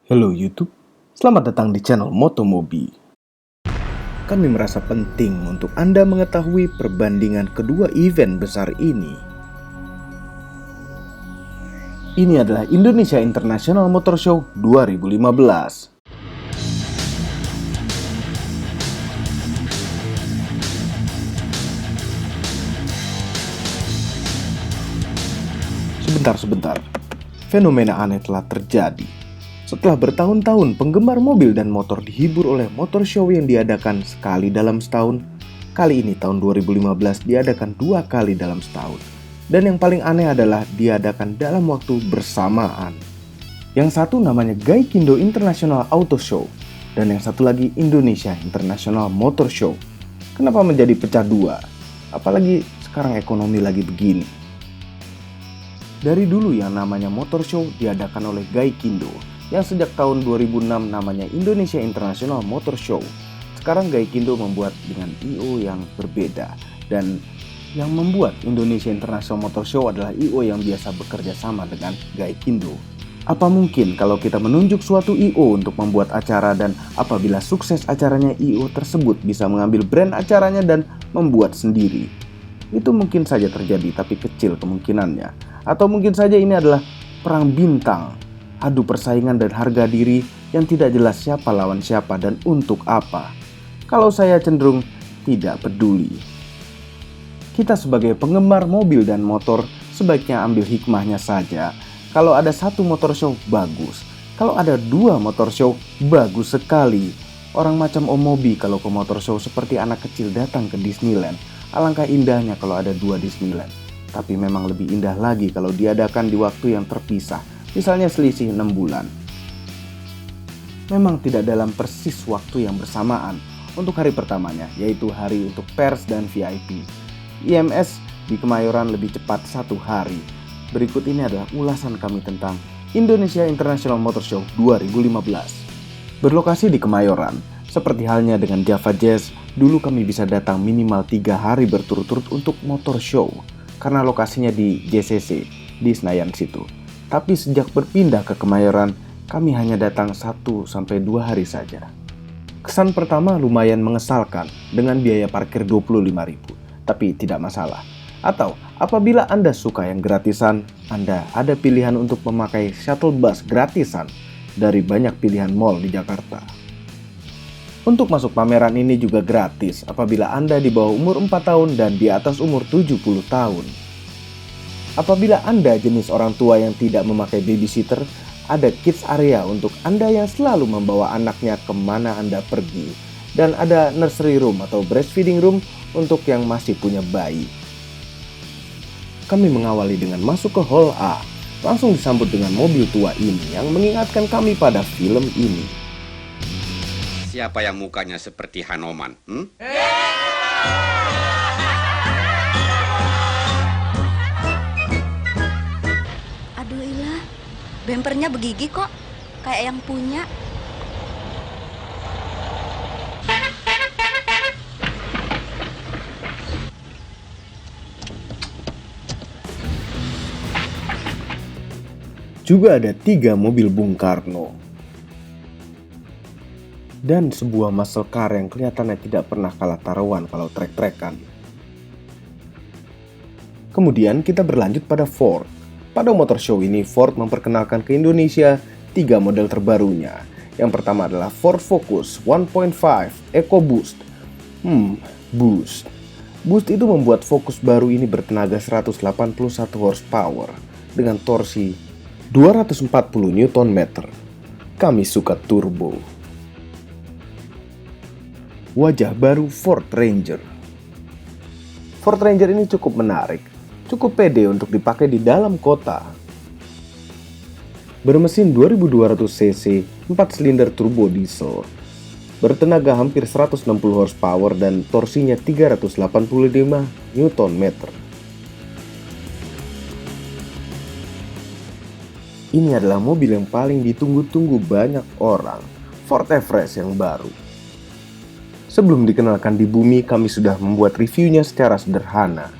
Halo YouTube, selamat datang di channel Motomobi. Kami merasa penting untuk Anda mengetahui perbandingan kedua event besar ini. Ini adalah Indonesia International Motor Show 2015. Sebentar, fenomena aneh telah terjadi. Setelah bertahun-tahun penggemar mobil dan motor dihibur oleh motor show yang diadakan sekali dalam setahun, kali ini tahun 2015 diadakan 2 kali dalam setahun. Dan yang paling aneh adalah diadakan dalam waktu bersamaan. Yang satu namanya Gaikindo International Auto Show, dan yang satu lagi Indonesia International Motor Show. Kenapa menjadi pecah dua? Apalagi sekarang ekonomi lagi begini. Dari dulu yang namanya motor show diadakan oleh Gaikindo, yang sejak tahun 2006 namanya Indonesia International Motor Show. Sekarang Gaikindo membuat dengan I.O. yang berbeda, dan yang membuat Indonesia International Motor Show adalah I.O. yang biasa bekerja sama dengan Gaikindo. Apa mungkin kalau kita menunjuk suatu I.O. untuk membuat acara, dan apabila sukses acaranya, I.O. tersebut bisa mengambil brand acaranya dan membuat sendiri? Itu mungkin saja terjadi, tapi kecil kemungkinannya. Atau mungkin saja ini adalah perang bintang, adu persaingan dan harga diri yang tidak jelas siapa lawan siapa dan untuk apa. Kalau saya cenderung tidak peduli. Kita sebagai penggemar mobil dan motor sebaiknya ambil hikmahnya saja. Kalau ada satu motor show, bagus. Kalau ada 2 motor show, bagus sekali. Orang macam Om Mobi kalau ke motor show seperti anak kecil datang ke Disneyland. Alangkah indahnya kalau ada 2 Disneyland. Tapi memang lebih indah lagi kalau diadakan di waktu yang terpisah, misalnya selisih 6 bulan. Memang tidak dalam persis waktu yang bersamaan untuk hari pertamanya, yaitu hari untuk pers dan VIP. IMS di Kemayoran lebih cepat 1 hari. Berikut ini adalah ulasan kami tentang Indonesia International Motor Show 2015. Berlokasi di Kemayoran, seperti halnya dengan Java Jazz, dulu kami bisa datang minimal 3 hari berturut-turut untuk motor show, karena lokasinya di JCC, di Senayan situ. Tapi sejak berpindah ke Kemayoran, kami hanya datang 1-2 hari saja. Kesan pertama lumayan mengesalkan dengan biaya parkir 25.000, tapi tidak masalah. Atau apabila Anda suka yang gratisan, Anda ada pilihan untuk memakai shuttle bus gratisan dari banyak pilihan mall di Jakarta. Untuk masuk pameran ini juga gratis apabila Anda di bawah umur 4 tahun dan di atas umur 70 tahun. Apabila Anda jenis orang tua yang tidak memakai babysitter, ada kids area untuk Anda yang selalu membawa anaknya kemana Anda pergi. Dan ada nursery room atau breastfeeding room untuk yang masih punya bayi. Kami mengawali dengan masuk ke Hall A, langsung disambut dengan mobil tua ini yang mengingatkan kami pada film ini. Siapa yang mukanya seperti Hanoman? Aduh Ilah, bempernya begigi kok, kayak yang punya. Juga ada 3 mobil Bung Karno. Dan sebuah muscle car yang kelihatannya tidak pernah kalah taruhan kalau trek-trekan. Kemudian kita berlanjut pada Ford. Pada motor show ini Ford memperkenalkan ke Indonesia 3 model terbarunya. Yang pertama adalah Ford Focus 1.5 EcoBoost. Boost. Boost itu membuat Focus baru ini bertenaga 181 horsepower dengan torsi 240 Nm. Kami suka turbo. Wajah baru Ford Ranger. Ford Ranger ini cukup menarik, cukup pede untuk dipakai di dalam kota. Bermesin 2200 cc, 4 silinder turbo diesel, bertenaga hampir 160 horsepower dan torsinya 385 Nm. Ini adalah mobil yang paling ditunggu-tunggu banyak orang, Ford Everest yang baru. Sebelum dikenalkan di bumi, kami sudah membuat reviewnya secara sederhana.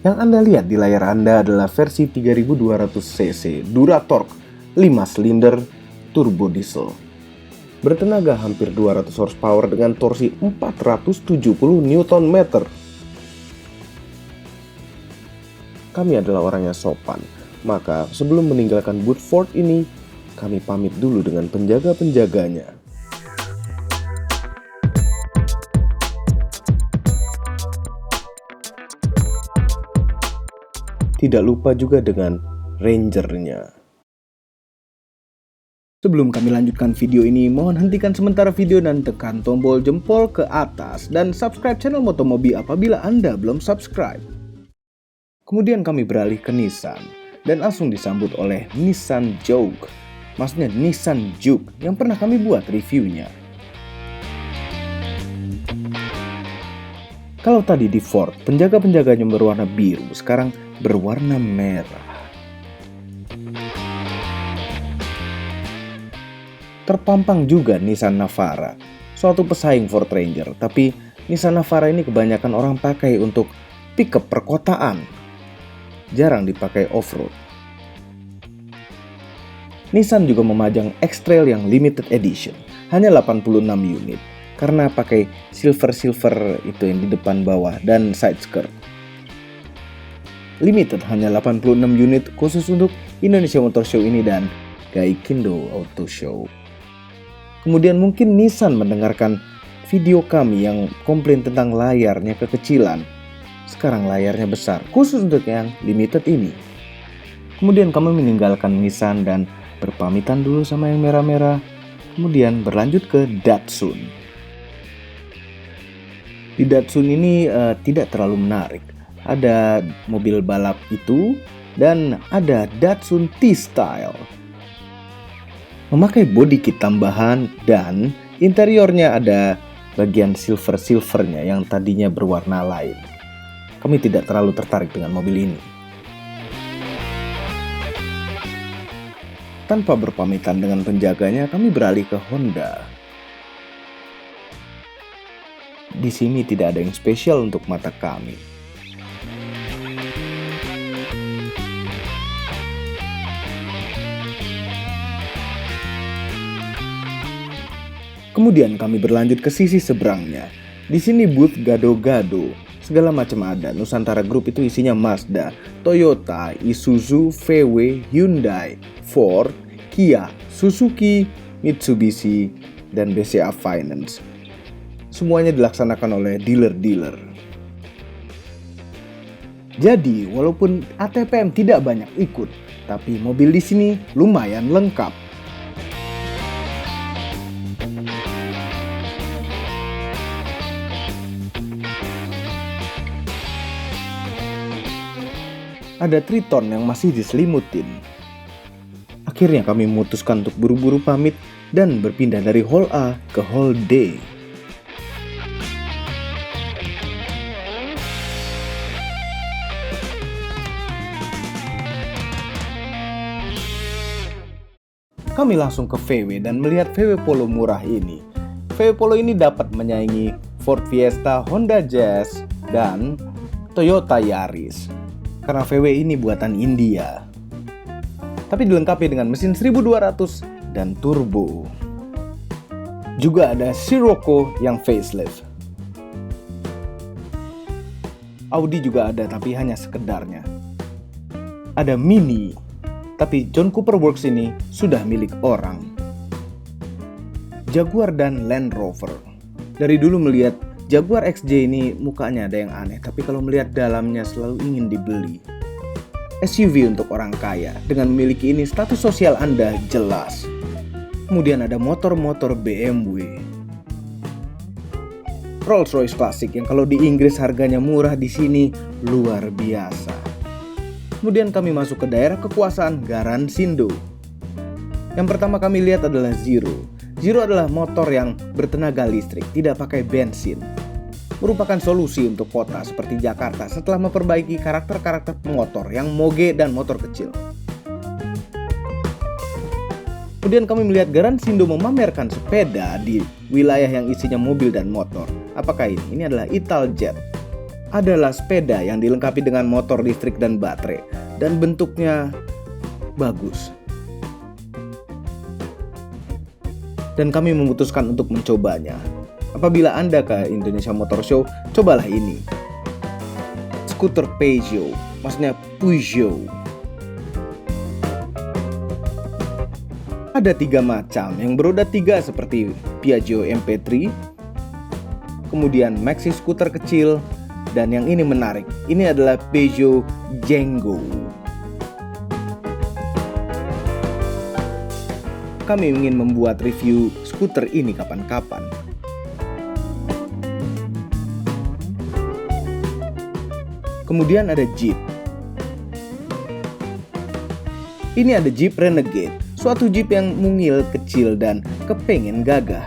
Yang Anda lihat di layar Anda adalah versi 3200 cc Duratorq 5 silinder turbo diesel. Bertenaga hampir 200 horsepower dengan torsi 470 Nm. Kami adalah orang yang sopan, maka sebelum meninggalkan booth Ford ini, kami pamit dulu dengan penjaga-penjaganya. Tidak lupa juga dengan Rangernya. Sebelum kami lanjutkan video ini, mohon hentikan sementara video dan tekan tombol jempol ke atas dan subscribe channel Motomobi apabila Anda belum subscribe. Kemudian kami beralih ke Nissan dan langsung disambut oleh Nissan Juke. Maksudnya Nissan Juke yang pernah kami buat reviewnya. Kalau tadi di Ford, penjaga-penjaganya berwarna biru, sekarang berwarna merah. Terpampang juga Nissan Navara, suatu pesaing Ford Ranger, tapi Nissan Navara ini kebanyakan orang pakai untuk pickup perkotaan, jarang dipakai off-road. Nissan juga memajang X-Trail yang limited edition, hanya 86 unit, karena pakai silver itu yang di depan bawah dan side skirt. Limited hanya 86 unit khusus untuk Indonesia Motor Show ini dan Gaikindo Auto Show. Kemudian mungkin Nissan mendengarkan video kami yang komplain tentang layarnya kekecilan. Sekarang layarnya besar, khusus untuk yang limited ini. Kemudian kami meninggalkan Nissan dan berpamitan dulu sama yang merah-merah. Kemudian berlanjut ke Datsun. Di Datsun ini tidak terlalu menarik. Ada mobil balap itu dan ada Datsun T-Style. Memakai body kit tambahan dan interiornya ada bagian silver-silvernya yang tadinya berwarna lain. Kami tidak terlalu tertarik dengan mobil ini. Tanpa berpamitan dengan penjaganya, kami beralih ke Honda. Di sini tidak ada yang spesial untuk mata kami. Kemudian kami berlanjut ke sisi seberangnya. Di sini booth gado-gado, segala macam ada. Nusantara Group itu isinya Mazda, Toyota, Isuzu, VW, Hyundai, Ford, Kia, Suzuki, Mitsubishi, dan BCA Finance. Semuanya dilaksanakan oleh dealer-dealer. Jadi, walaupun ATPM tidak banyak ikut, tapi mobil di sini lumayan lengkap. Ada Triton yang masih diselimutin. Akhirnya kami memutuskan untuk buru-buru pamit dan berpindah dari Hall A ke Hall D. Kami langsung ke VW dan melihat VW Polo murah ini. VW Polo ini dapat menyaingi Ford Fiesta, Honda Jazz, dan Toyota Yaris. Karena VW ini buatan India. Tapi dilengkapi dengan mesin 1200 dan turbo. Juga ada Scirocco yang facelift. Audi juga ada tapi hanya sekedarnya. Ada Mini, tapi John Cooper Works ini sudah milik orang. Jaguar dan Land Rover. Dari dulu melihat Jaguar XJ ini mukanya ada yang aneh, tapi kalau melihat dalamnya selalu ingin dibeli. SUV untuk orang kaya, dengan memiliki ini status sosial Anda jelas. Kemudian ada motor-motor BMW. Rolls-Royce klasik yang kalau di Inggris harganya murah, di sini luar biasa. Kemudian kami masuk ke daerah kekuasaan Garansindo. Yang pertama kami lihat adalah Zero. Zero adalah motor yang bertenaga listrik, tidak pakai bensin. Merupakan solusi untuk kota seperti Jakarta setelah memperbaiki karakter-karakter motor yang moge dan motor kecil. Kemudian kami melihat Garansindo memamerkan sepeda di wilayah yang isinya mobil dan motor. Apakah ini? Ini adalah Italjet. Adalah sepeda yang dilengkapi dengan motor listrik dan baterai. Dan bentuknya bagus. dan kami memutuskan untuk mencobanya. Apabila Anda ke Indonesia Motor Show, cobalah ini. Skuter Peugeot, maksudnya Peugeot. Ada 3 macam, yang beroda 3 seperti Piaggio MP3, kemudian maxi skuter kecil, dan yang ini menarik, ini adalah Peugeot Janggo. Kami ingin membuat review skuter ini kapan-kapan. Kemudian ada Jeep. Ini ada Jeep Renegade, suatu Jeep yang mungil, kecil, dan kepengen gagah.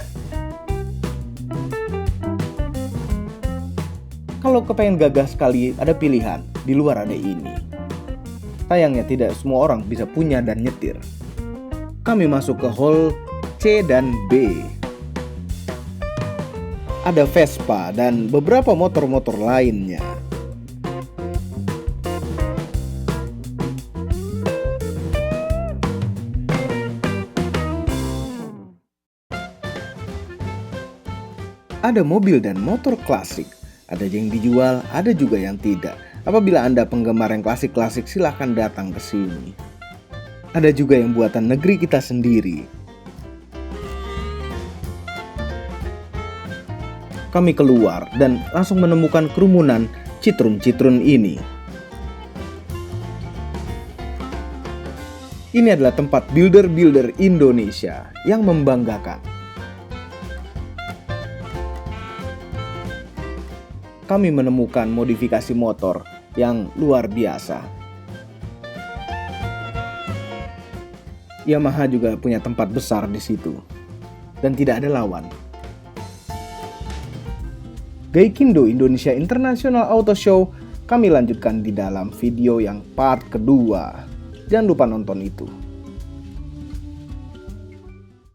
Kalau kepengen gagah sekali, ada pilihan. Di luar ada ini. Sayangnya tidak semua orang bisa punya dan nyetir. Kami masuk ke hall C dan B. Ada Vespa dan beberapa motor-motor lainnya. Ada mobil dan motor klasik. Ada yang dijual, ada juga yang tidak. Apabila Anda penggemar yang klasik-klasik, silahkan datang ke sini. Ada juga yang buatan negeri kita sendiri. Kami keluar dan langsung menemukan kerumunan citrun-citrun ini. Ini adalah tempat builder-builder Indonesia yang membanggakan. Kami menemukan modifikasi motor yang luar biasa. Yamaha juga punya tempat besar di situ dan tidak ada lawan. Gaikindo Indonesia International Auto Show kami lanjutkan di dalam video yang part kedua. Jangan lupa nonton itu.